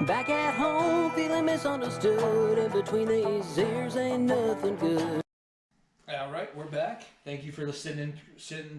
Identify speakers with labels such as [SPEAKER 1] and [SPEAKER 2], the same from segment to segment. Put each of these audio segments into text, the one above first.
[SPEAKER 1] Back at home, feeling misunderstood. In between these ears ain't nothing good.
[SPEAKER 2] All right, we're back. Thank you for sitting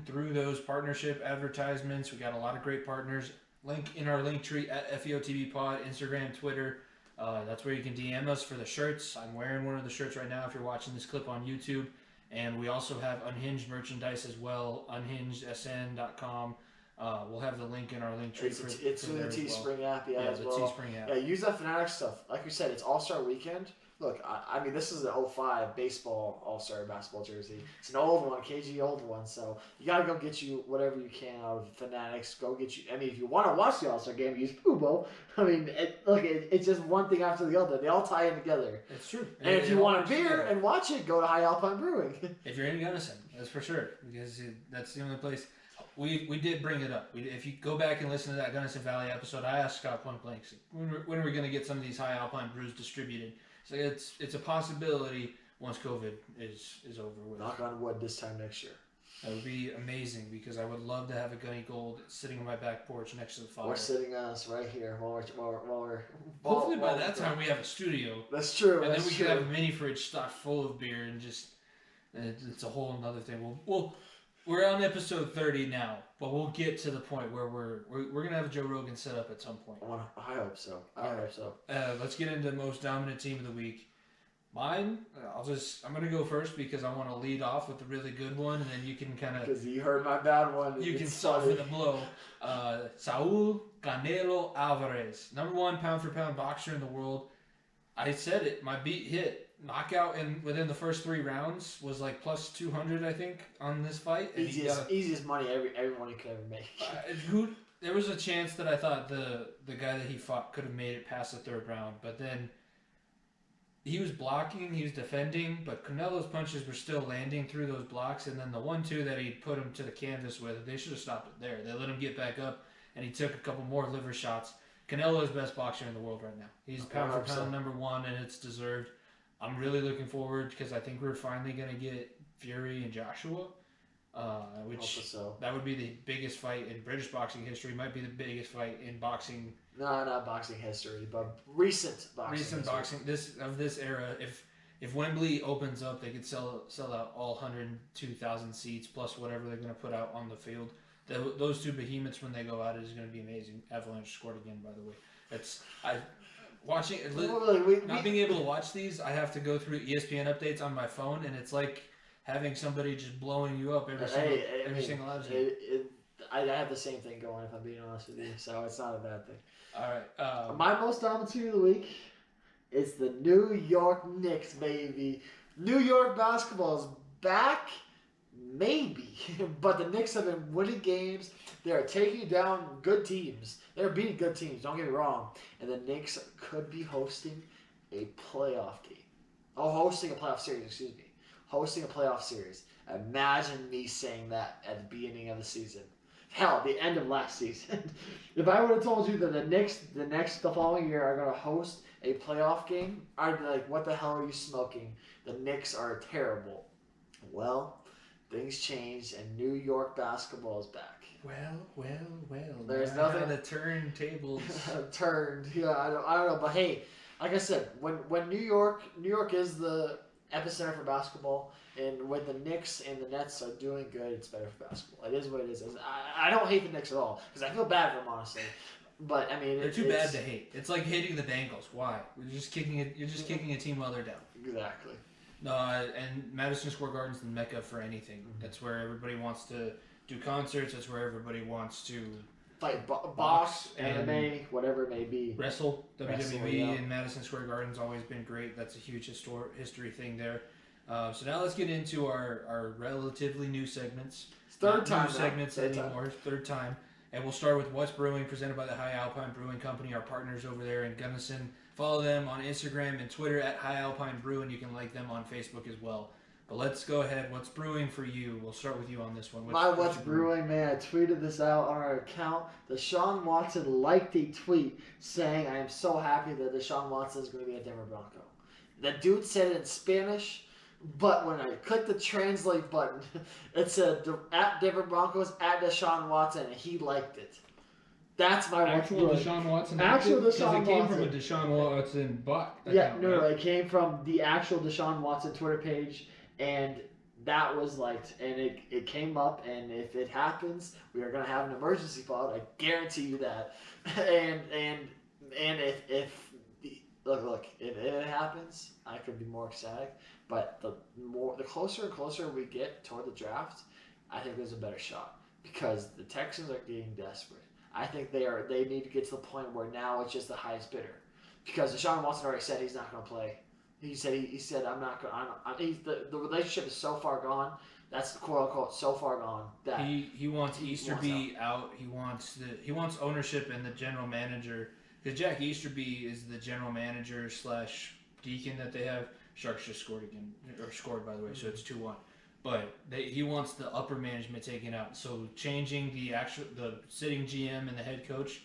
[SPEAKER 2] through those partnership advertisements. We got a lot of great partners. Link in our link tree at FEOTV Pod, Instagram, Twitter. That's where you can DM us for the shirts. I'm wearing one of the shirts right now if you're watching this clip on YouTube. And we also have Unhinged merchandise as well, unhingedsn.com. We'll have the link in our link tree.
[SPEAKER 3] It's through the Teespring app, as well.
[SPEAKER 2] Teespring app.
[SPEAKER 3] Yeah, use that Fanatic stuff. Like you said, it's All-Star Weekend. Look, I mean, this is the 05 baseball All-Star basketball jersey. It's an old one, KG old one, so you got to go get you whatever you can out of Fanatics. Go get you, I mean, if you want to watch the All-Star game, use Fubo. I mean, it's just one thing after the other. They all tie in together.
[SPEAKER 2] It's true.
[SPEAKER 3] And if you want a beer and watch it, go to High Alpine Brewing.
[SPEAKER 2] If you're in Gunnison, that's for sure, because that's the only place. We did bring it up. If you go back and listen to that Gunnison Valley episode, I asked Scott point blank, when are we going to get some of these High Alpine brews distributed? So it's a possibility once COVID is over with.
[SPEAKER 3] Knock on wood this time next year.
[SPEAKER 2] That would be amazing because I would love to have a Gunny Gold sitting on my back porch next to the fire.
[SPEAKER 3] We're sitting us right here while we're
[SPEAKER 2] hopefully by that time we have a studio.
[SPEAKER 3] That's true.
[SPEAKER 2] And then we could have a mini fridge stocked full of beer and just it's a whole another thing. We're on episode 30 now, but we'll get to the point where we're gonna have a Joe Rogan set up at some point.
[SPEAKER 3] I hope so. I hope so.
[SPEAKER 2] Let's get into most dominant team of the week. Mine, I'm gonna go first because I want to lead off with a really good one, and then you can kind of
[SPEAKER 3] because you heard my bad one.
[SPEAKER 2] You can soften the blow. Saul Canelo Alvarez, #1 pound for pound boxer in the world. I said it. My beat hit. Knockout within the first 3 rounds was like plus 200, I think, on this fight. And
[SPEAKER 3] easiest money everyone could ever make.
[SPEAKER 2] There was a chance that I thought the guy that he fought could have made it past the 3rd round, but then he was blocking, he was defending, but Canelo's punches were still landing through those blocks, and then the 1-2 that he put him to the canvas with, they should have stopped it there. They let him get back up, and he took a couple more liver shots. Canelo is best boxer in the world right now. He's pound for pound #1, and it's deserved. I'm really looking forward because I think we're finally going to get Fury and Joshua, which that would be the biggest fight in British boxing history. Might be the biggest fight in boxing.
[SPEAKER 3] No, not boxing history, but recent boxing.
[SPEAKER 2] This era. If Wembley opens up, they could sell out all 102,000 seats plus whatever they're going to put out on the field. Those 2 behemoths when they go out is going to be amazing. Avalanche scored again, by the way. Watching not being able to watch these, I have to go through ESPN updates on my phone, and it's like having somebody just blowing you up every single episode.
[SPEAKER 3] I have the same thing going, if I'm being honest with you, so it's not a bad thing.
[SPEAKER 2] All right.
[SPEAKER 3] My most dominant team of the week is the New York Knicks, baby. New York basketball is back, maybe, but the Knicks have been winning games. They are taking down good teams. They're beating good teams, don't get me wrong. And the Knicks could be hosting a playoff game. Oh, hosting a playoff series, excuse me. Hosting a playoff series. Imagine me saying that at the beginning of the season. Hell, the end of last season. If I would have told you that the following year are going to host a playoff game, I'd be like, what the hell are you smoking? The Knicks are terrible. Well, things changed, and New York basketball is back.
[SPEAKER 2] Well.
[SPEAKER 3] There's nothing.
[SPEAKER 2] The turntables
[SPEAKER 3] turned. Yeah, I don't know, but hey, like I said, when New York is the epicenter for basketball, and when the Knicks and the Nets are doing good, it's better for basketball. It is what it is. I don't hate the Knicks at all because I feel bad for them, honestly. But I mean,
[SPEAKER 2] they're too bad to hate. It's like hating the Bengals. Why? You're just kicking a team while they're down.
[SPEAKER 3] Exactly.
[SPEAKER 2] No, and Madison Square Garden's the mecca for anything. Mm-hmm. That's where everybody wants to do concerts. That's where everybody wants to
[SPEAKER 3] fight, box, MMA, whatever it may be.
[SPEAKER 2] Wrestle, WWE, and Madison Square Garden's always been great. That's a huge history thing there. So now let's get into our relatively new segments.
[SPEAKER 3] Third time
[SPEAKER 2] And we'll start with What's Brewing, presented by the High Alpine Brewing Company, our partners over there in Gunnison. Follow them on Instagram and Twitter at High Alpine Brew, and you can like them on Facebook as well. But let's go ahead. What's brewing for you? We'll start with you on this one.
[SPEAKER 3] What's brewing, man? I tweeted this out on our account. Deshaun Watson liked a tweet saying, I am so happy that Deshaun Watson is going to be a Denver Bronco. The dude said it in Spanish, but when I clicked the translate button, it said at Denver Broncos, at Deshaun Watson, and he liked it. That's my
[SPEAKER 2] Actual
[SPEAKER 3] What's
[SPEAKER 2] Deshaun Watson.
[SPEAKER 3] Actual
[SPEAKER 2] Because
[SPEAKER 3] Deshaun
[SPEAKER 2] it came
[SPEAKER 3] Watson.
[SPEAKER 2] from a Deshaun Watson bot.
[SPEAKER 3] Yeah,
[SPEAKER 2] account,
[SPEAKER 3] no,
[SPEAKER 2] right?
[SPEAKER 3] it came from the actual Deshaun Watson Twitter page, and that was liked, and it came up, and if it happens, we are gonna have an emergency pod. I guarantee you that. And if look, if it happens, I could be more ecstatic. But the closer and closer we get toward the draft, I think there's a better shot because the Texans are getting desperate. I think they need to get to the point where now it's just the highest bidder. Because Deshaun Watson already said he's not going to play. He said I'm not going. The relationship is so far gone. That's quote unquote so far gone that
[SPEAKER 2] he wants Easterby out. He wants ownership and the general manager. Because Jack Easterby is the general manager / Deacon that they have. Sharks just scored again, or scored by the way, so it's 2-1. But he wants the upper management taken out. So changing the sitting GM and the head coach,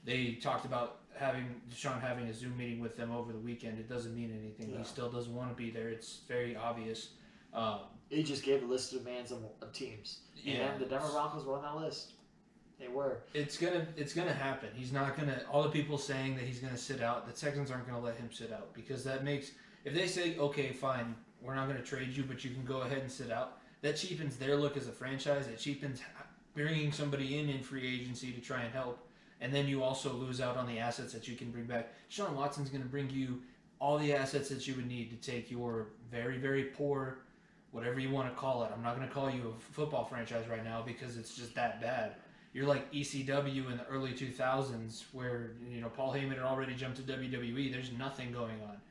[SPEAKER 2] they talked about Deshaun having a Zoom meeting with them over the weekend. It doesn't mean anything. Yeah. He still doesn't want to be there. It's very obvious.
[SPEAKER 3] He just gave a list of demands of teams, and the Denver Broncos were on that list. They were.
[SPEAKER 2] It's gonna happen. He's not gonna. All the people saying that he's gonna sit out, the Texans aren't gonna let him sit out because that makes. If they say, okay, fine, we're not gonna trade you, but you can go ahead and sit out, that cheapens their look as a franchise. It cheapens bringing somebody in free agency to try and help, and then you also lose out on the assets that you can bring back. Deshaun Watson's gonna bring you all the assets that you would need to take your very, very poor, whatever you want to call it. I'm not gonna call you a football franchise right now because it's just that bad. You're like ECW in the early 2000s where, Paul Heyman had already jumped to WWE. There's nothing going on.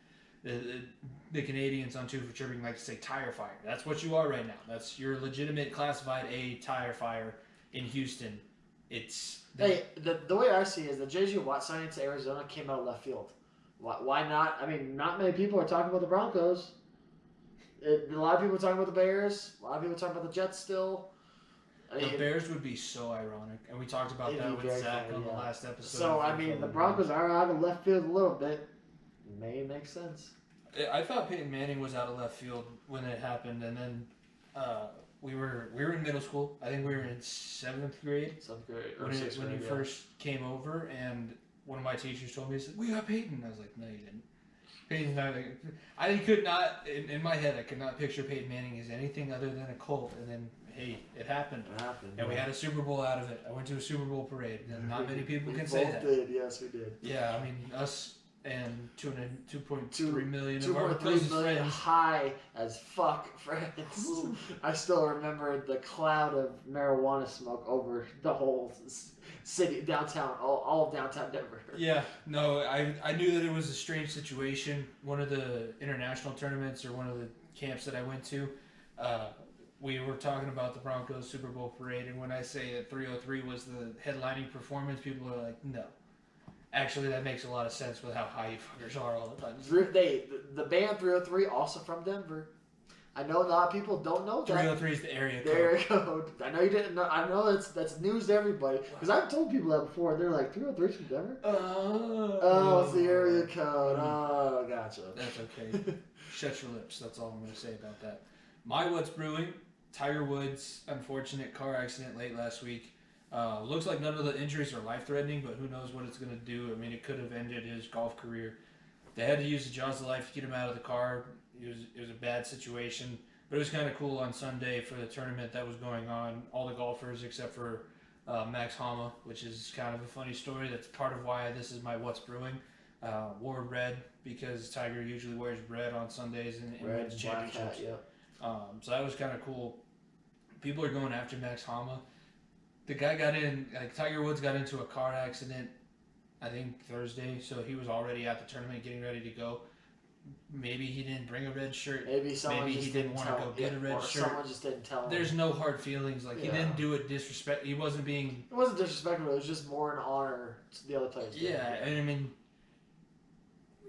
[SPEAKER 2] The Canadians on Two for Chirping like to say tire fire. That's what you are right now. That's your legitimate classified A tire fire in Houston. It's...
[SPEAKER 3] The way I see it is the J.J. Watt signing to Arizona came out of left field. Why not? I mean, not many people are talking about the Broncos. A lot of people are talking about the Bears. A lot of people are talking about the Jets still.
[SPEAKER 2] The Bears would be so ironic, and we talked about that with Zach on the last episode.
[SPEAKER 3] So, I mean, the Broncos are out of left field a little bit. It may make sense.
[SPEAKER 2] I thought Peyton Manning was out of left field when it happened, and then we were in middle school. I think we were in 7th grade. 7th grade or 6th grade, when you first came over, and one of my teachers told me, he said, "We got Peyton." I was like, "No, you didn't." Peyton's not. I could not, in my head, I could not picture Peyton Manning as anything other than a Colt, and then. Hey, it happened. And we had a Super Bowl out of it. I went to a Super Bowl parade. And not many people can say that.
[SPEAKER 3] We both did, yes, we did.
[SPEAKER 2] Yeah, I mean, us and 2.3 million of our
[SPEAKER 3] 2.3
[SPEAKER 2] closest
[SPEAKER 3] million
[SPEAKER 2] friends.
[SPEAKER 3] high as fuck friends. I still remember the cloud of marijuana smoke over the whole city, downtown, all of downtown Denver.
[SPEAKER 2] Yeah, no, I knew that it was a strange situation. One of the international tournaments or one of the camps that I went to, we were talking about the Broncos Super Bowl parade, and when I say that 303 was the headlining performance, people are like, no. Actually, that makes a lot of sense with how high you fuckers are all the time.
[SPEAKER 3] The band 303 also from Denver. I know a lot of people don't know that.
[SPEAKER 2] 303 is the area code.
[SPEAKER 3] Area code. I know you didn't know. I know that's news to everybody. Because I've told people that before, and they're like, 303 is from Denver? Oh, it's the area code. Oh, gotcha.
[SPEAKER 2] That's okay. Shut your lips. That's all I'm going to say about that. My What's Brewing, Tiger Woods' unfortunate car accident late last week. Looks like none of the injuries are life-threatening, but who knows what it's going to do. I mean, it could have ended his golf career. They had to use the jaws of life to get him out of the car. It was a bad situation, but it was kind of cool on Sunday for the tournament that was going on. All the golfers except for Max Homa, which is kind of a funny story. That's part of why this is my What's Brewing. Wore red because Tiger usually wears red on Sundays in men's championships. So that was kind of cool. People are going after Max Homa. The guy Tiger Woods got into a car accident, I think Thursday, so he was already at the tournament getting ready to go. Maybe he didn't bring a red shirt. Maybe he didn't want to go get a red shirt.
[SPEAKER 3] Someone just didn't tell him.
[SPEAKER 2] There's no hard feelings. He didn't do it disrespect. He wasn't being.
[SPEAKER 3] It wasn't disrespectful. It was just more an honor to the other players.
[SPEAKER 2] Yeah, and I mean,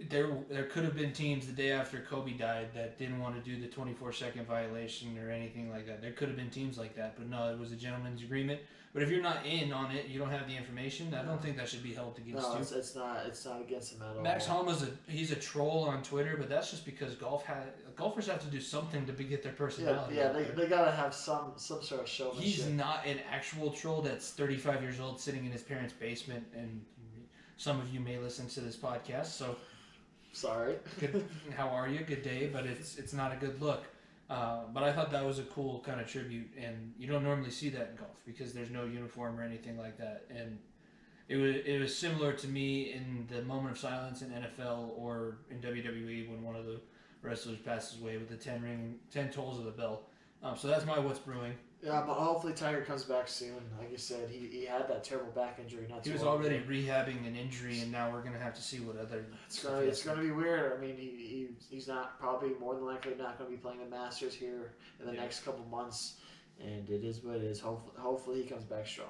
[SPEAKER 2] there could have been teams the day after Kobe died that didn't want to do the 24-second violation or anything like that. There could have been teams like that, but no, it was a gentleman's agreement. But if you're not in on it, you don't have the information. I don't think that should be held against you.
[SPEAKER 3] It's not. It's not against him at all.
[SPEAKER 2] Max Homa's he's a troll on Twitter, but that's just because golfers have to do something to get their personality.
[SPEAKER 3] Yeah, they gotta have some sort of showmanship.
[SPEAKER 2] He's not an actual troll that's 35 years old sitting in his parents' basement, and some of you may listen to this podcast, so
[SPEAKER 3] sorry.
[SPEAKER 2] Good, how are you? Good day, but it's not a good look. But I thought that was a cool kind of tribute, and you don't normally see that in golf because there's no uniform or anything like that. And it was similar to me in the moment of silence in NFL or in WWE when one of the wrestlers passes away with the 10 tolls of the bell. So that's my what's brewing.
[SPEAKER 3] Yeah, but hopefully Tiger comes back soon. Like you said, he had that terrible back injury.
[SPEAKER 2] He was already rehabbing an injury, and now we're gonna have to see what other.
[SPEAKER 3] It's gonna be weird. I mean, he's not probably more than likely not gonna be playing the Masters here in the next couple months, and it is what it is. Hopefully he comes back strong.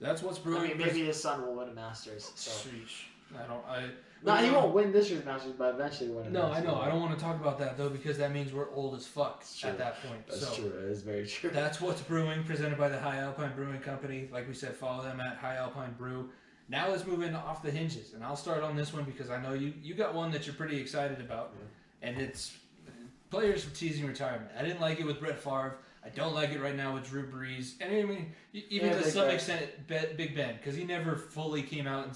[SPEAKER 2] That's what's brewing.
[SPEAKER 3] I mean, maybe his son will win a Masters. So.
[SPEAKER 2] He
[SPEAKER 3] won't win this year's Masters, but eventually win.
[SPEAKER 2] No, I know. I don't want to talk about that though because that means we're old as fuck at that point.
[SPEAKER 3] That's true. It is very true.
[SPEAKER 2] That's what's brewing, presented by the High Alpine Brewing Company. Like we said, follow them at High Alpine Brew. Now let's move into off the hinges, and I'll start on this one because I know you got one that you're pretty excited about, and it's players teasing retirement. I didn't like it with Brett Favre. I don't like it right now with Drew Brees, and I mean even to some extent Big Ben because he never fully came out and.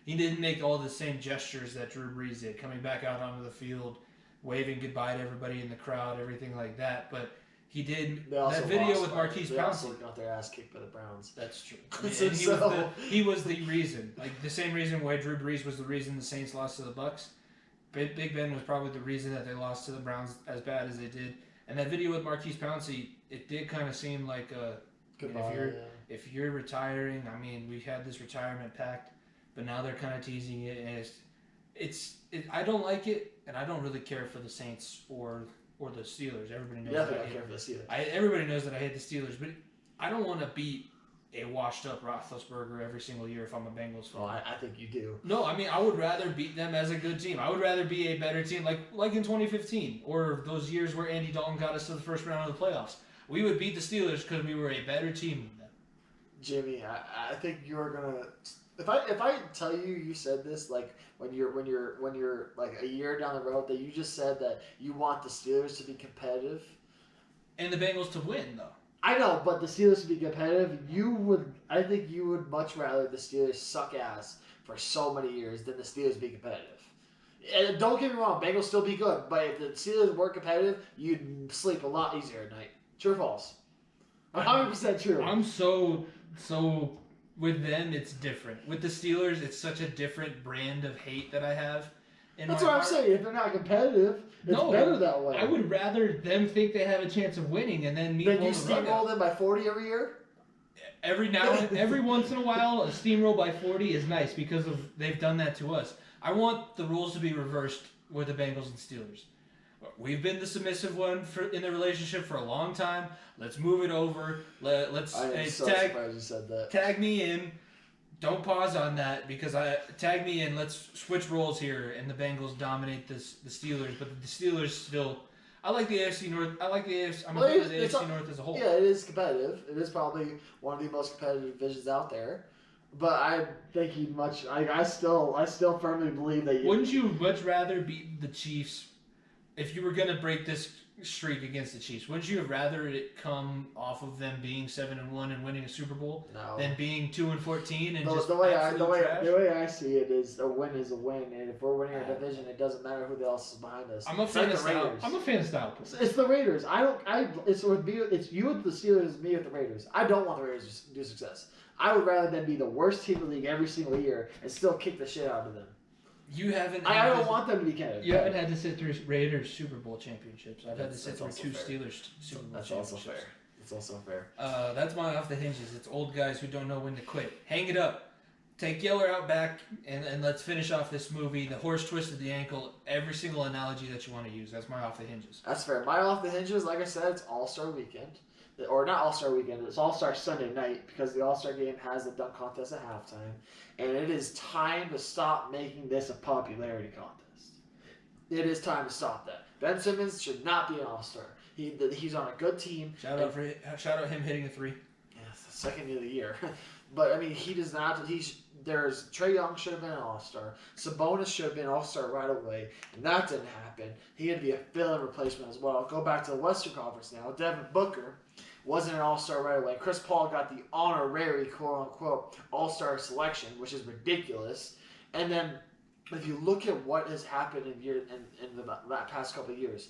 [SPEAKER 2] He didn't make all the same gestures that Drew Brees did, coming back out onto the field, waving goodbye to everybody in the crowd, everything like that. But he did that video with Marquise Pouncey.
[SPEAKER 3] They also got their ass kicked by the Browns.
[SPEAKER 2] That's true. And he was the reason, like the same reason why Drew Brees was the reason the Saints lost to the Bucks. Big Ben was probably the reason that they lost to the Browns as bad as they did. And that video with Marquise Pouncey, it did kind of seem like if you're retiring, I mean, we had this retirement pact. But now they're kind of teasing it, and I don't like it, and I don't really care for the Saints or the Steelers. Everybody knows that I
[SPEAKER 3] care for the Steelers.
[SPEAKER 2] Everybody knows that I hate the Steelers, but I don't want to beat a washed-up Roethlisberger every single year if I'm a Bengals fan.
[SPEAKER 3] Oh, I think you do.
[SPEAKER 2] No, I mean I would rather beat them as a good team. I would rather be a better team, like in 2015 or those years where Andy Dalton got us to the first round of the playoffs. We would beat the Steelers because we were a better team than them.
[SPEAKER 3] Jimmy, I think you're gonna. If I tell you said this like when you're like a year down the road that you just said that you want the Steelers to be competitive
[SPEAKER 2] and the Bengals to win though.
[SPEAKER 3] I know, but the Steelers to be competitive, I think you would much rather the Steelers suck ass for so many years than the Steelers be competitive. And don't get me wrong, Bengals still be good, but if the Steelers were competitive, you'd sleep a lot easier at night. True or false? 100% true.
[SPEAKER 2] I'm so. With them, it's different. With the Steelers, it's such a different brand of hate that I have.
[SPEAKER 3] That's what I'm saying. If they're not competitive, it's better that way.
[SPEAKER 2] I would rather them think they have a chance of winning and then me.
[SPEAKER 3] Then you steamroll them by 40 every year.
[SPEAKER 2] Every once in a while, a steamroll by 40 is nice because they've done that to us. I want the rules to be reversed with the Bengals and Steelers. We've been the submissive one in the relationship for a long time. Let's move it over. Let's
[SPEAKER 3] surprised you said that.
[SPEAKER 2] Tag me in. Don't pause on that because tag me in. Let's switch roles here, and the Bengals dominate the Steelers. But the Steelers still. I like the AFC North. I'm a fan of the AFC North as a whole.
[SPEAKER 3] Yeah, it is competitive. It is probably one of the most competitive divisions out there. But I think I still firmly believe that.
[SPEAKER 2] Wouldn't you much rather beat the Chiefs? If you were going to break this streak against the Chiefs, wouldn't you have rather it come off of them being 7-1 and winning a Super Bowl than being 2-14 and just
[SPEAKER 3] the way I see it is a win, and if we're winning a division, it doesn't matter who else is behind us.
[SPEAKER 2] I'm a fan of style.
[SPEAKER 3] It's the Raiders. It's you with the Steelers, it's me with the Raiders. I don't want the Raiders to do success. I would rather them be the worst team in the league every single year and still kick the shit out of them. I don't want them to be competitive.
[SPEAKER 2] You haven't had to sit through Raiders Super Bowl championships. I've had to sit through two Steelers Super Bowl championships.
[SPEAKER 3] That's also fair.
[SPEAKER 2] That's my off the hinges. It's old guys who don't know when to quit. Hang it up. Take Yeller out back, and let's finish off this movie. The horse twisted the ankle. Every single analogy that you want to use. That's my off the hinges.
[SPEAKER 3] That's fair. My off the hinges, like I said, it's All-Star Weekend. Or not All-Star Weekend, it's All-Star Sunday night because the All-Star game has a dunk contest at halftime. And it is time to stop making this a popularity contest. it is time to stop that. Ben Simmons should not be an All-Star. He's on a good team.
[SPEAKER 2] Shout out him hitting a 3.
[SPEAKER 3] Yeah, it's the second of the year. But, I mean, he does not. There's Trae Young should have been an All-Star. Sabonis should have been an All-Star right away. And that didn't happen. He had to be a fill-in replacement as well. Go back to the Western Conference now. Devin Booker wasn't an All-Star right away. Chris Paul got the honorary, quote-unquote, All-Star selection, which is ridiculous. And then if you look at what has happened in the past couple of years,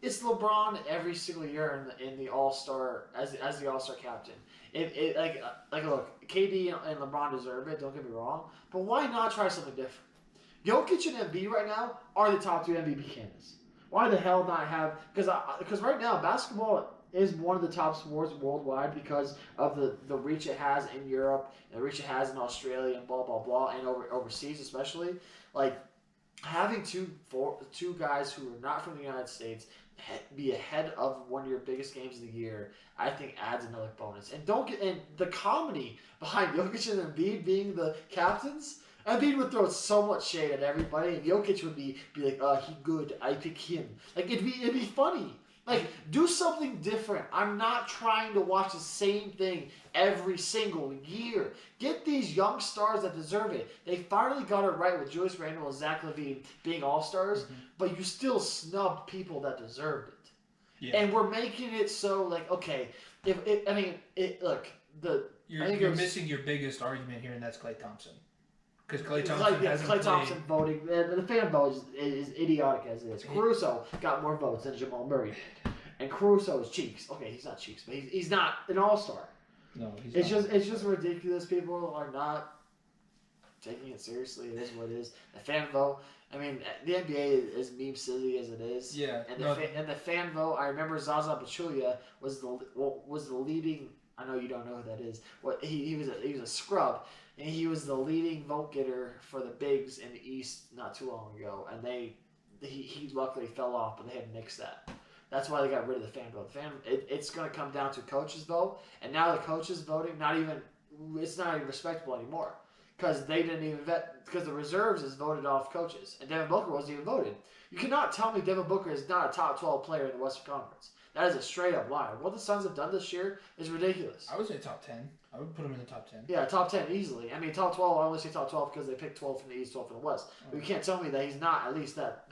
[SPEAKER 3] it's LeBron every single year in the All-Star as the All-Star captain. Look, KD and LeBron deserve it. Don't get me wrong, but why not try something different? Jokic and Embiid right now are the top 2 MVP candidates. Why the hell not have? Because right now basketball is one of the top sports worldwide because of the reach it has in Europe and the reach it has in Australia and blah blah blah and overseas especially. Like having two guys who are not from the United States be ahead of one of your biggest games of the year, I think adds another bonus. And the comedy behind Jokic and Embiid being the captains. Embiid would throw so much shade at everybody, and Jokic would be like, he good, I pick him. Like it'd be funny. Like, do something different. I'm not trying to watch the same thing every single year. Get these young stars that deserve it. They finally got it right with Julius Randle and Zach LaVine being all-stars, but you still snubbed people that deserved it. Yeah. And we're making it so, like, okay,
[SPEAKER 2] You're missing your biggest argument here, and that's Klay Thompson. Because Klay
[SPEAKER 3] Thompson voting, the fan vote is idiotic as it is. Caruso got more votes than Jamal Murray did, and Caruso is cheeks. Okay, he's not cheeks, but he's not an all-star.
[SPEAKER 2] No, he's not.
[SPEAKER 3] It's just ridiculous. People are not taking it seriously. It is what it is. The fan vote. I mean, the NBA is meme silly as it is.
[SPEAKER 2] Yeah.
[SPEAKER 3] And the fan vote. I remember Zaza Pachulia was the leading. I know you don't know who that is. He was a scrub. And he was the leading vote getter for the bigs in the East not too long ago. And he luckily fell off, but they had to nix that. That's why they got rid of the fan vote. It's going to come down to coaches vote. And now the coaches voting, it's not even respectable anymore. Because they didn't even vet, because the reserves is voted off coaches. And Devin Booker wasn't even voted. You cannot tell me Devin Booker is not a top 12 player in the Western Conference. That is a straight up lie. What the Suns have done this year is ridiculous.
[SPEAKER 2] I would say top 10. I would put him in the top 10.
[SPEAKER 3] Yeah, top 10 easily. I mean, top 12, I only say top 12 because they picked 12 from the East, 12 from the West. But you can't tell me that he's not at least that.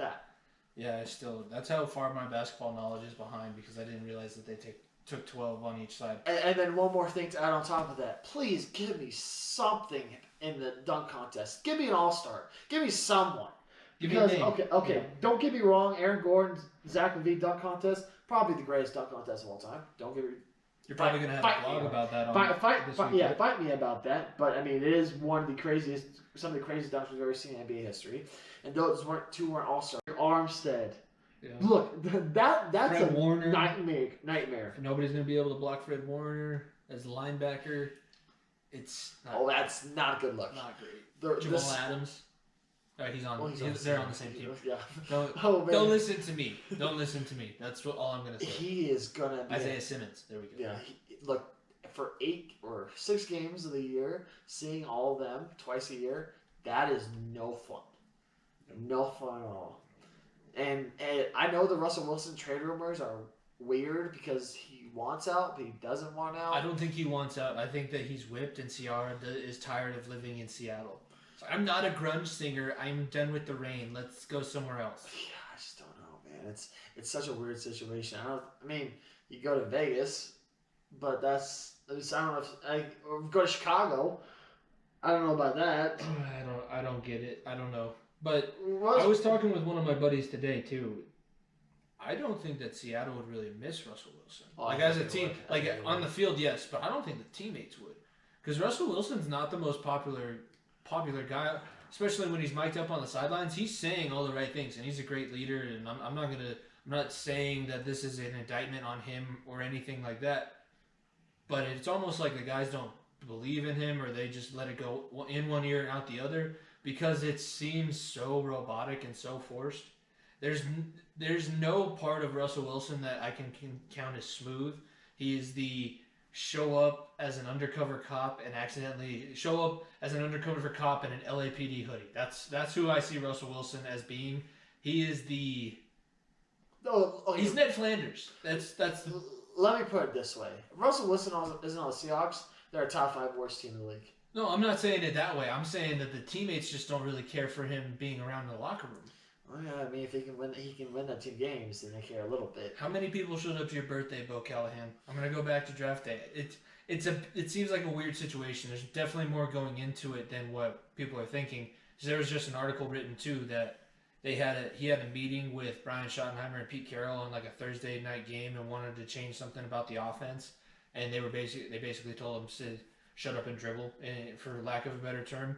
[SPEAKER 2] Yeah, that's how far my basketball knowledge is behind because I didn't realize that they took 12 on each side.
[SPEAKER 3] And then one more thing to add on top of that. Please give me something in the dunk contest. Give me an all-star. Give me someone. Because, okay, yeah. Don't get me wrong, Aaron Gordon's Zach LaVine dunk contest, probably the greatest dunk contest of all time. Don't get me
[SPEAKER 2] You're probably going to have a blog about that
[SPEAKER 3] fight me about that. But, I mean, it is some of the craziest dunks we've ever seen in NBA history. And those two weren't all-stars. Armstead. Yeah. Look, that's
[SPEAKER 2] Fred Warner.
[SPEAKER 3] Nightmare.
[SPEAKER 2] Nobody's going to be able to block Fred Warner as a linebacker.
[SPEAKER 3] That's not a good look.
[SPEAKER 2] Not great. Jamal Adams. They're on the same team.
[SPEAKER 3] Yeah.
[SPEAKER 2] Don't listen to me. Don't listen to me. That's all I'm going to say.
[SPEAKER 3] He is going to be...
[SPEAKER 2] Isaiah Simmons. There we go.
[SPEAKER 3] Yeah. Look, for 8 or 6 games of the year, seeing all of them twice a year, that is no fun. No fun at all. And I know the Russell Wilson trade rumors are weird because he wants out, but he doesn't want out.
[SPEAKER 2] I don't think he wants out. I think that he's whipped and Ciara is tired of living in Seattle. I'm not a grunge singer. I'm done with the rain. Let's go somewhere else.
[SPEAKER 3] Yeah, I just don't know, man. It's such a weird situation. I mean, you go to Vegas, but I don't know or go to Chicago. I don't know about that.
[SPEAKER 2] I don't get it. I don't know. But I was talking with one of my buddies today too. I don't think that Seattle would really miss Russell Wilson. As a team, on the field, yes, but I don't think the teammates would, because Russell Wilson's not the most popular guy, especially when he's mic'd up on the sidelines. He's saying all the right things, and he's a great leader. And I'm not saying that this is an indictment on him or anything like that. But it's almost like the guys don't believe in him, or they just let it go in one ear and out the other, because it seems so robotic and so forced. There's no part of Russell Wilson that I can count as smooth. He is the show up as an undercover cop and accidentally show up as an undercover cop in an LAPD hoodie. That's who I see Russell Wilson as being. He is the.
[SPEAKER 3] Oh, okay.
[SPEAKER 2] He's Ned Flanders. That's.
[SPEAKER 3] Let me put it this way: if Russell Wilson isn't on the Seahawks, they're a top 5 worst team in the league.
[SPEAKER 2] No, I'm not saying it that way. I'm saying that the teammates just don't really care for him being around in the locker room.
[SPEAKER 3] Well, yeah, I mean, if he can win that 2 games, then they care a little bit.
[SPEAKER 2] How many people showed up to your birthday, Bo Callahan? I'm gonna go back to draft day. It seems like a weird situation. There's definitely more going into it than what people are thinking. There was just an article written too that he had a meeting with Brian Schottenheimer and Pete Carroll on like a Thursday night game and wanted to change something about the offense, and they basically told him to shut up and dribble, for lack of a better term.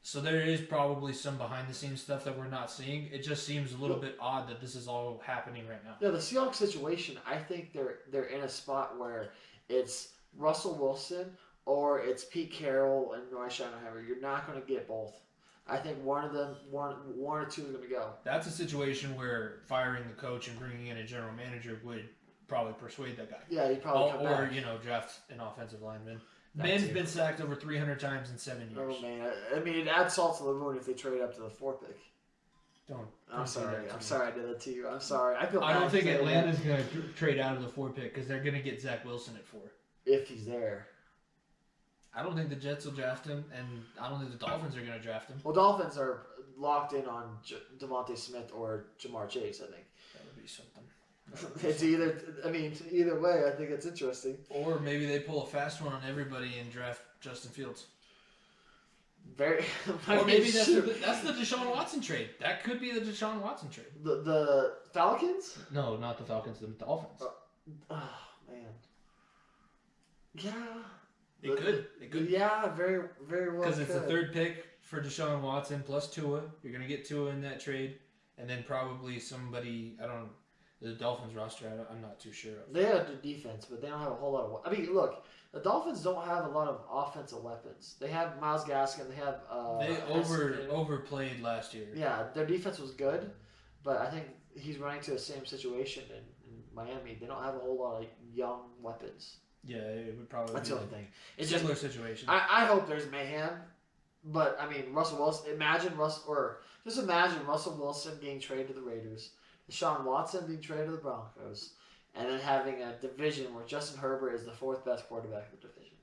[SPEAKER 2] So there is probably some behind the scenes stuff that we're not seeing. It just seems a little bit odd that this is all happening right now.
[SPEAKER 3] Yeah, the Seahawks situation, I think they're in a spot where it's Russell Wilson or it's Pete Carroll and Roy Schottenheimer. You're not going to get both. I think one of them, one or two are going to go.
[SPEAKER 2] That's a situation where firing the coach and bringing in a general manager would probably persuade that guy.
[SPEAKER 3] Yeah, he'd probably come back.
[SPEAKER 2] Or draft an offensive lineman. Man's been sacked over 300 times in 7 years.
[SPEAKER 3] Oh man, I mean, it adds salt to the wound if they trade up to the 4th pick. I'm sorry I did that to you. I'm sorry. I
[SPEAKER 2] don't think Atlanta's going to trade out of the 4 pick because they're going to get Zach Wilson at 4.
[SPEAKER 3] If he's there.
[SPEAKER 2] I don't think the Jets will draft him, and I don't think the Dolphins are going to draft him.
[SPEAKER 3] Well, Dolphins are locked in on Devontae Smith or Jamar Chase, I think.
[SPEAKER 2] That would be something.
[SPEAKER 3] It's either way, I think it's interesting.
[SPEAKER 2] Or maybe they pull a fast one on everybody and draft Justin Fields.
[SPEAKER 3] Or
[SPEAKER 2] maybe that's the Deshaun Watson trade. That could be the Deshaun Watson trade.
[SPEAKER 3] The Falcons?
[SPEAKER 2] No, not the Falcons. The Dolphins.
[SPEAKER 3] Oh man. Yeah.
[SPEAKER 2] It could.
[SPEAKER 3] Yeah, very, very well.
[SPEAKER 2] Because it's the 3rd pick for Deshaun Watson plus Tua. You're gonna get Tua in that trade, and then probably somebody. I don't know. The Dolphins roster, I'm not too sure of.
[SPEAKER 3] They have the defense, but they don't have a whole lot of. I mean, look, the Dolphins don't have a lot of offensive weapons. They have Myles Gaskin. They have.
[SPEAKER 2] They overplayed last year.
[SPEAKER 3] Yeah, their defense was good, but I think he's running to the same situation in Miami. They don't have a whole lot of
[SPEAKER 2] young weapons. Yeah, it would probably
[SPEAKER 3] That's
[SPEAKER 2] be
[SPEAKER 3] the only thing.
[SPEAKER 2] It's similar situation.
[SPEAKER 3] I hope there's mayhem, but I mean Russell Wilson. Imagine Russell Wilson being traded to the Raiders, Deshaun Watson being traded to the Broncos, and then having a division where Justin Herbert is the 4th best quarterback of the division.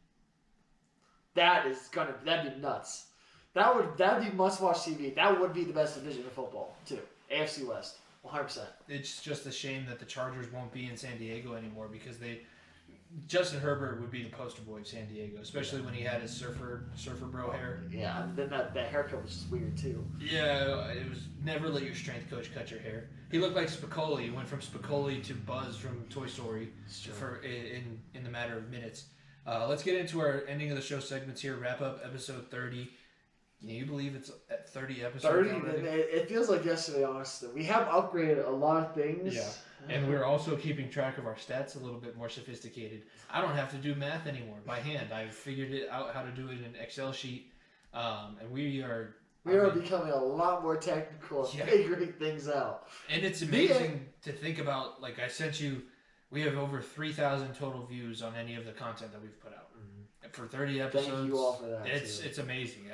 [SPEAKER 3] That'd be nuts. That'd be must-watch TV. That would be the best division of football too. AFC West, 100%.
[SPEAKER 2] It's just a shame that the Chargers won't be in San Diego anymore because Justin Herbert would be the poster boy of San Diego, especially when he had his surfer bro hair.
[SPEAKER 3] Yeah, and then that haircut was just weird too.
[SPEAKER 2] Yeah, it was never let your strength coach cut your hair. He looked like Spicoli. He went from Spicoli to Buzz from Toy Story in the matter of minutes. Let's get into our ending of the show segments here. Wrap up episode 30. Can you believe it's at 30 episodes
[SPEAKER 3] 30?
[SPEAKER 2] already?
[SPEAKER 3] It feels like yesterday, honestly. We have upgraded a lot of things.
[SPEAKER 2] Yeah. And we're also keeping track of our stats a little bit more sophisticated. I don't have to do math anymore by hand. I've figured it out how to do it in an Excel sheet. And we are
[SPEAKER 3] becoming a lot more technical and figuring things out.
[SPEAKER 2] And it's amazing to think about. Like I sent you, we have over 3,000 total views on any of the content that we've put out. Mm-hmm. For 30 episodes.
[SPEAKER 3] Thank you all for that.
[SPEAKER 2] It's amazing.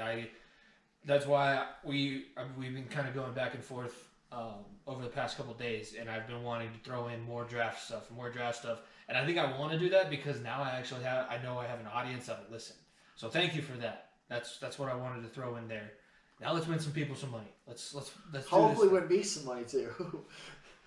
[SPEAKER 2] That's why we've been kind of going back and forth over the past couple of days, and I've been wanting to throw in more draft stuff, and I think I want to do that because now I know I have an audience that will listen. So thank you for that. That's what I wanted to throw in there. Now let's win some people some money. Let's
[SPEAKER 3] hopefully win me some money too.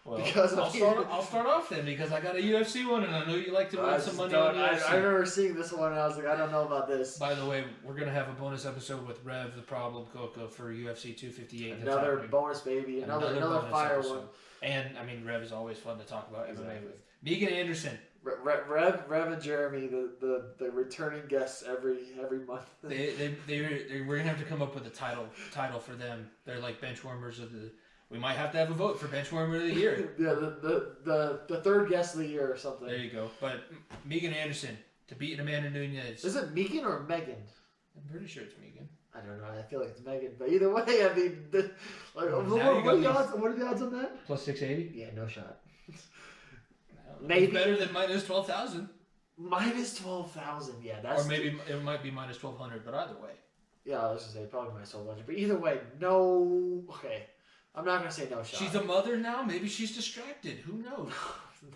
[SPEAKER 2] Well, I'll start off then because I got a UFC one and I know you like to win some money on UFC.
[SPEAKER 3] I remember seeing this one and I was like, I don't know about this.
[SPEAKER 2] By the way, we're gonna have a bonus episode with Rev the Problem Coco for UFC 258.
[SPEAKER 3] Another bonus baby, another fire episode. One.
[SPEAKER 2] And I mean, Rev is always fun to talk about MMA with. Megan Anderson.
[SPEAKER 3] Rev and Jeremy, the returning guests every month.
[SPEAKER 2] We're gonna have to come up with a title for them. They're like benchwarmers of the. We might have to have a vote for Benchwarmer of the Year.
[SPEAKER 3] Yeah, the third guest of the year or something.
[SPEAKER 2] There you go. But Megan Anderson to beat Amanda Nunes.
[SPEAKER 3] Is it Megan or Megan?
[SPEAKER 2] I'm pretty sure it's Megan.
[SPEAKER 3] I don't know. I feel like it's Megan. But either way, I mean, what are the odds on that?
[SPEAKER 2] Plus 680?
[SPEAKER 3] Yeah, no shot.
[SPEAKER 2] Maybe better than minus 12,000.
[SPEAKER 3] Minus 12,000, yeah. That's
[SPEAKER 2] or maybe it might be minus 1,200, but either way.
[SPEAKER 3] Yeah, I was going to say probably minus 1,200. But either way, no. Okay. I'm not gonna say no shot.
[SPEAKER 2] She's a mother now. Maybe she's distracted. Who knows?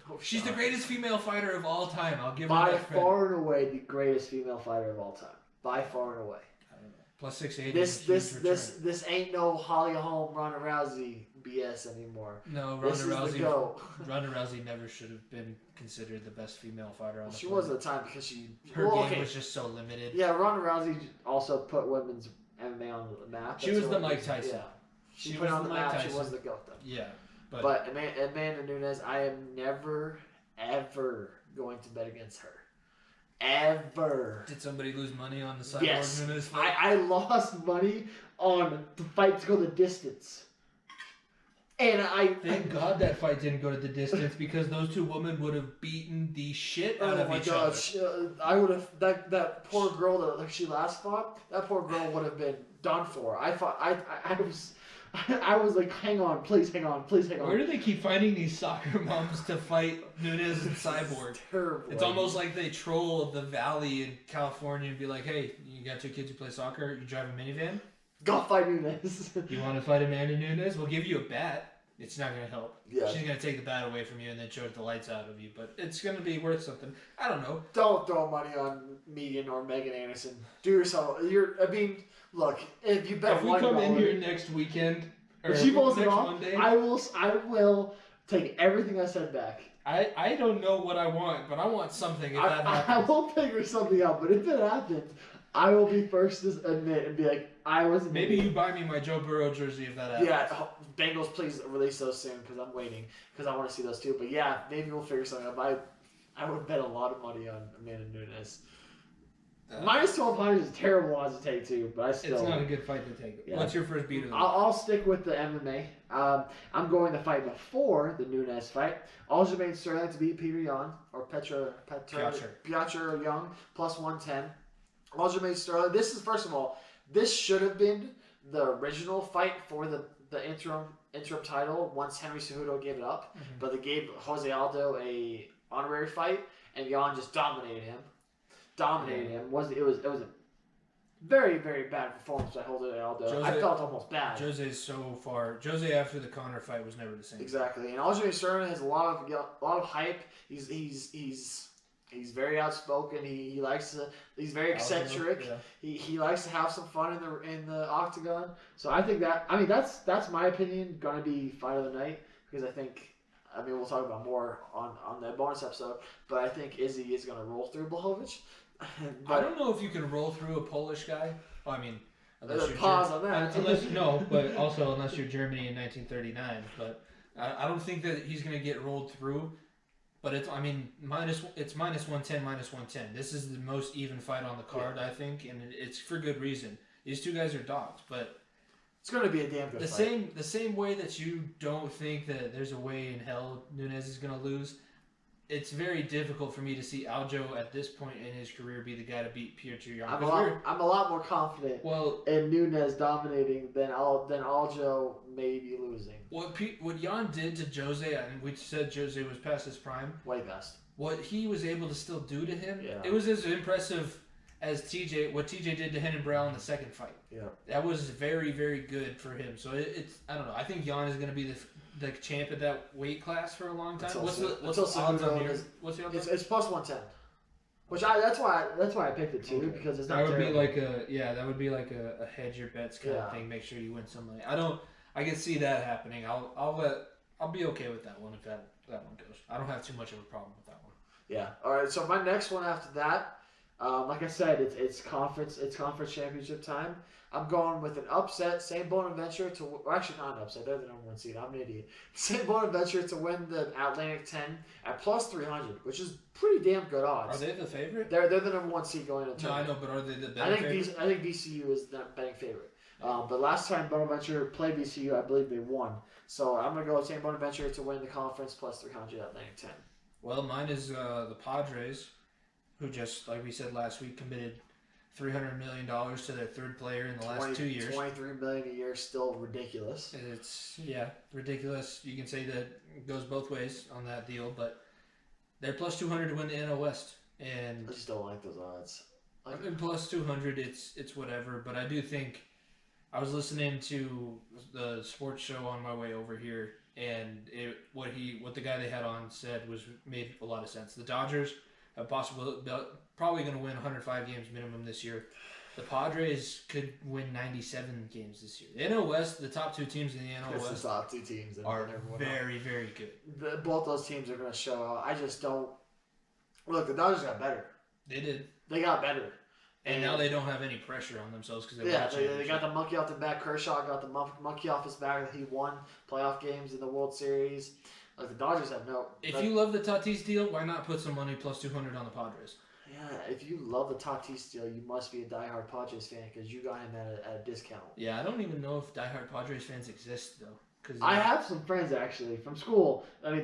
[SPEAKER 3] No
[SPEAKER 2] She's
[SPEAKER 3] shot.
[SPEAKER 2] the greatest female fighter of all time. I'll give her
[SPEAKER 3] By
[SPEAKER 2] that credit.
[SPEAKER 3] far and away, the greatest female fighter of all time. By far and away.
[SPEAKER 2] I don't know. Plus 680.
[SPEAKER 3] This ain't no Holly Holm, Ronda Rousey BS anymore.
[SPEAKER 2] No,
[SPEAKER 3] This is the go.
[SPEAKER 2] Ronda Rousey never should have been considered the best female fighter on the
[SPEAKER 3] She
[SPEAKER 2] planet.
[SPEAKER 3] was at the time because she
[SPEAKER 2] Her game was just so limited.
[SPEAKER 3] Yeah, Ronda Rousey also put women's MMA on the map.
[SPEAKER 2] She was the Mike Tyson.
[SPEAKER 3] Yeah, she
[SPEAKER 2] She
[SPEAKER 3] put it
[SPEAKER 2] was
[SPEAKER 3] on
[SPEAKER 2] the
[SPEAKER 3] the
[SPEAKER 2] Mike
[SPEAKER 3] map.
[SPEAKER 2] Tyson.
[SPEAKER 3] She was the GOAT though.
[SPEAKER 2] Yeah,
[SPEAKER 3] But Amanda Nunes, I am never, ever going to bet against her. Ever.
[SPEAKER 2] did somebody lose money on the Cyborg
[SPEAKER 3] Yes.
[SPEAKER 2] Nunes fight?
[SPEAKER 3] I lost money on the fight to go the distance. And
[SPEAKER 2] Thank God that fight didn't go to the distance because those two women would have beaten the shit out
[SPEAKER 3] oh
[SPEAKER 2] of
[SPEAKER 3] my
[SPEAKER 2] each
[SPEAKER 3] gosh, I would have that poor girl that she last fought. That poor girl would have been done for. I was like, hang on, please hang on, please hang
[SPEAKER 2] other.
[SPEAKER 3] on.
[SPEAKER 2] Where do they keep finding these soccer moms to fight Nunes and Cyborg?
[SPEAKER 3] It's terrible.
[SPEAKER 2] It's almost like they troll the valley in California and be like, hey, you got two kids who play soccer, you drive a minivan?
[SPEAKER 3] Go fight Nunes.
[SPEAKER 2] You want to fight Amanda Nunes? We'll give you a bat. It's not going to help.
[SPEAKER 3] Yeah.
[SPEAKER 2] She's going to take the bat away from you and then choke the lights out of you, but it's going to be worth something. I don't know.
[SPEAKER 3] Don't throw money on Megan or Megan Anderson. Do yourself. Look, if you bet
[SPEAKER 2] If we
[SPEAKER 3] $1,
[SPEAKER 2] come in here next weekend, or
[SPEAKER 3] if she pulls it
[SPEAKER 2] next
[SPEAKER 3] off,
[SPEAKER 2] Monday,
[SPEAKER 3] I will take everything I said back.
[SPEAKER 2] I don't know what I want, but I want something if that
[SPEAKER 3] I
[SPEAKER 2] happens.
[SPEAKER 3] will figure something out, but if it happens, I will be first to admit and be like, I wasn't.
[SPEAKER 2] Maybe you buy me my Joe Burrow jersey if that happens.
[SPEAKER 3] Yeah, Bengals, please release those soon because I'm waiting because I want to see those too. But yeah, maybe we'll figure something out. I would bet a lot of money on Amanda Nunes. Minus 1,200 is terrible odds to take too, but I still.
[SPEAKER 2] It's not a good fight to take.
[SPEAKER 3] Yeah.
[SPEAKER 2] What's your first beat of the week?
[SPEAKER 3] I'll stick with the MMA. I'm going to fight before the Nunes fight. Aljamain Sterling to beat Peter Yan or Piotr Young plus 110. Aljamain Sterling. This is first of all. This should have been the original fight for the interim title once Henry Cejudo gave it up, but they gave Jose Aldo a honorary fight, and Yan just dominated him. It was a very, very bad performance by Jose Aldo. I felt almost bad.
[SPEAKER 2] Jose after the Conor fight was never the same.
[SPEAKER 3] Exactly, and Aljamain Sterling has a lot of hype. He's very outspoken. He likes to. He's very eccentric.
[SPEAKER 2] Yeah.
[SPEAKER 3] He likes to have some fun in the octagon. So I think that's my opinion. Gonna be fight of the night because we'll talk about more on the bonus episode. But I think Izzy is gonna roll through Blachowicz.
[SPEAKER 2] I don't know if you can roll through a Polish guy. Well, I mean, unless you're
[SPEAKER 3] pause on that.
[SPEAKER 2] but also unless you're Germany in 1939. But I don't think that he's gonna get rolled through. But it's minus 110, minus 110. This is the most even fight on the card, I think, and it's for good reason. These two guys are dogs, but
[SPEAKER 3] it's going to be a damn good fight.
[SPEAKER 2] The same way that you don't think that there's a way in hell Nunes is going to lose, it's very difficult for me to see Aljo at this point in his career be the guy to beat Piotr Yan.
[SPEAKER 3] I'm a lot more confident in Nunes dominating than Aljo maybe losing.
[SPEAKER 2] What Yan did to Jose, and we said Jose was past his prime.
[SPEAKER 3] Way past.
[SPEAKER 2] What he was able to still do to him,
[SPEAKER 3] yeah.
[SPEAKER 2] It was as impressive as what TJ did to Henry Brown in the second fight.
[SPEAKER 3] Yeah.
[SPEAKER 2] That was very, very good for him. So it's I don't know. I think Yan is going to be the champ at that weight class for a long time. What's the odds on here? What's the odds?
[SPEAKER 3] It's plus 110. Which that's why I picked it too because it's not.
[SPEAKER 2] That would be like a hedge your bets kind of thing. Make sure you win some money. I can see that happening. I'll be okay with that one if that one goes. I don't have too much of a problem with that one.
[SPEAKER 3] Yeah. All right. So my next one after that, like I said, it's conference championship time. I'm going with an upset. St. Bonaventure actually not an upset. They're the number 1 seed. I'm an idiot. St. Bonaventure to win the Atlantic 10 at plus 300, which is pretty damn good odds.
[SPEAKER 2] Are they the favorite?
[SPEAKER 3] They're the number 1 seed going into.
[SPEAKER 2] No, I know, but are they the betting favorite?
[SPEAKER 3] I think VCU is the betting favorite. But last time Bonaventure played VCU, I believe they won. So I'm going to go with St. Bonaventure to win the conference plus 300 Atlantic 10.
[SPEAKER 2] Well, mine is the Padres, who just, like we said last week, committed $300 million to their third player in the last 2 years.
[SPEAKER 3] $23 million a year, still ridiculous.
[SPEAKER 2] It's ridiculous. You can say that it goes both ways on that deal, but they're plus 200 to win the NL West, and
[SPEAKER 3] I just don't like those odds.
[SPEAKER 2] plus 200, it's whatever. But I do think I was listening to the sports show on my way over here, and what the guy they had on said made a lot of sense. The Dodgers have probably going to win 105 games minimum this year. The Padres could win 97 games this year. The NL West, the top two teams in the NL
[SPEAKER 3] It's
[SPEAKER 2] West
[SPEAKER 3] the top two teams
[SPEAKER 2] are very, very good.
[SPEAKER 3] Both those teams are going to show out. I just don't. Look, the Dodgers got better.
[SPEAKER 2] They did.
[SPEAKER 3] They got better.
[SPEAKER 2] And now they don't have any pressure on themselves because
[SPEAKER 3] they got the monkey off the back. Kershaw got the monkey off his back. He won playoff games in the World Series. Like the Dodgers have no.
[SPEAKER 2] If you love the Tatis deal, why not put some money plus 200 on the Padres?
[SPEAKER 3] Yeah, if you love the Tatis deal, you must be a diehard Padres fan because you got him at a discount.
[SPEAKER 2] Yeah, I don't even know if diehard Padres fans exist though.
[SPEAKER 3] I have some friends actually from school. I mean,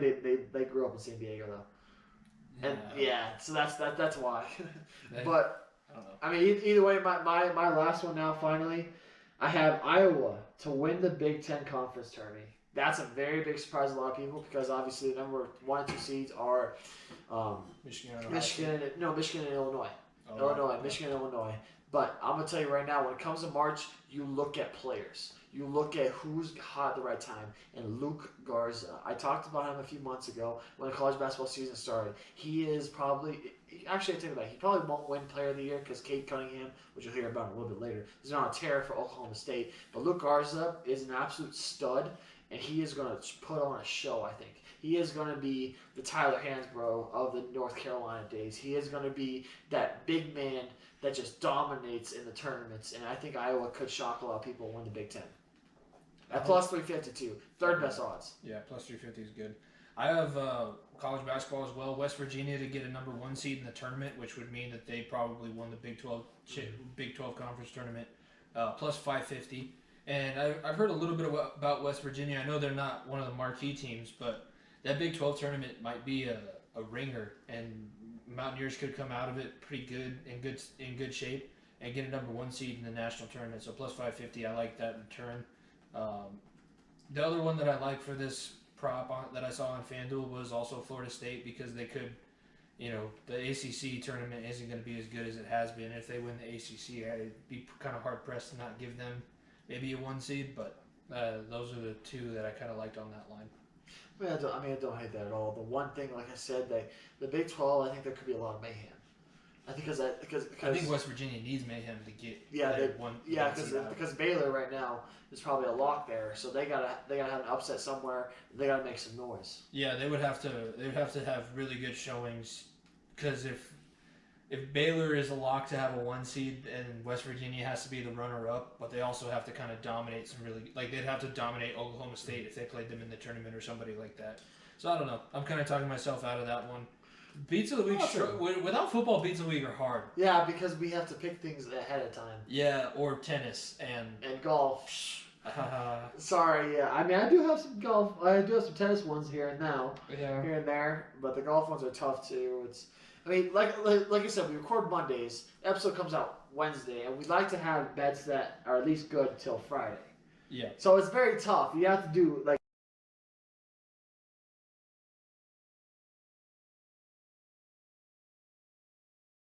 [SPEAKER 3] they grew up in San Diego though. And so that's why. But. I mean, either way, my last one now, finally, I have Iowa to win the Big Ten Conference tournament. That's a very big surprise to a lot of people because obviously the number 1 and 2 seeds are Michigan and Illinois. Michigan and Illinois. But I'm going to tell you right now, when it comes to March, you look at players. You look at who's hot at the right time. And Luke Garza, I talked about him a few months ago when the college basketball season started. He is probably, actually I take it back, he probably won't win Player of the Year because Cade Cunningham, which you'll hear about a little bit later, is on a tear for Oklahoma State. But Luke Garza is an absolute stud, and he is going to put on a show, I think. He is going to be the Tyler Hansbrough of the North Carolina days. He is going to be that big man that just dominates in the tournaments, and I think Iowa could shock a lot of people and win the Big Ten. At plus 352, third best odds.
[SPEAKER 2] Yeah, plus 350 is good. I have college basketball as well. West Virginia to get a number 1 seed in the tournament, which would mean that they probably won the Big 12 conference tournament, plus 550. And I've heard a little bit about West Virginia. I know they're not one of the marquee teams, but that Big 12 tournament might be a ringer, and Mountaineers could come out of it pretty good, in good shape, and get a number 1 seed in the national tournament. So plus 550, I like that return. The other one that I like for this prop that I saw on FanDuel was also Florida State because they could, the ACC tournament isn't going to be as good as it has been. If they win the ACC, I'd be kind of hard pressed to not give them maybe a 1 seed, but those are the two that I kind of liked on that line.
[SPEAKER 3] I don't hate that at all. The one thing, like I said, the Big 12, I think there could be a lot of mayhem. I think I think
[SPEAKER 2] West Virginia needs mayhem to get
[SPEAKER 3] because Baylor right now is probably a lock there, so they gotta have an upset somewhere. They gotta make some noise.
[SPEAKER 2] Yeah, they would have to have really good showings, because if Baylor is a lock to have a 1 seed and West Virginia has to be the runner up, but they also have to kind of dominate they'd have to dominate Oklahoma State if they played them in the tournament or somebody like that. So I don't know. I'm kind of talking myself out of that one. Beats of the week, without football, beats of the week are hard.
[SPEAKER 3] Yeah, because we have to pick things ahead of time.
[SPEAKER 2] Yeah, or tennis and
[SPEAKER 3] golf. Sorry, yeah. I mean, I do have some golf. I do have some tennis ones here and now, here and there. But the golf ones are tough too. Like I said, we record Mondays. The episode comes out Wednesday, and we like to have bets that are at least good till Friday.
[SPEAKER 2] Yeah.
[SPEAKER 3] So it's very tough. You have to do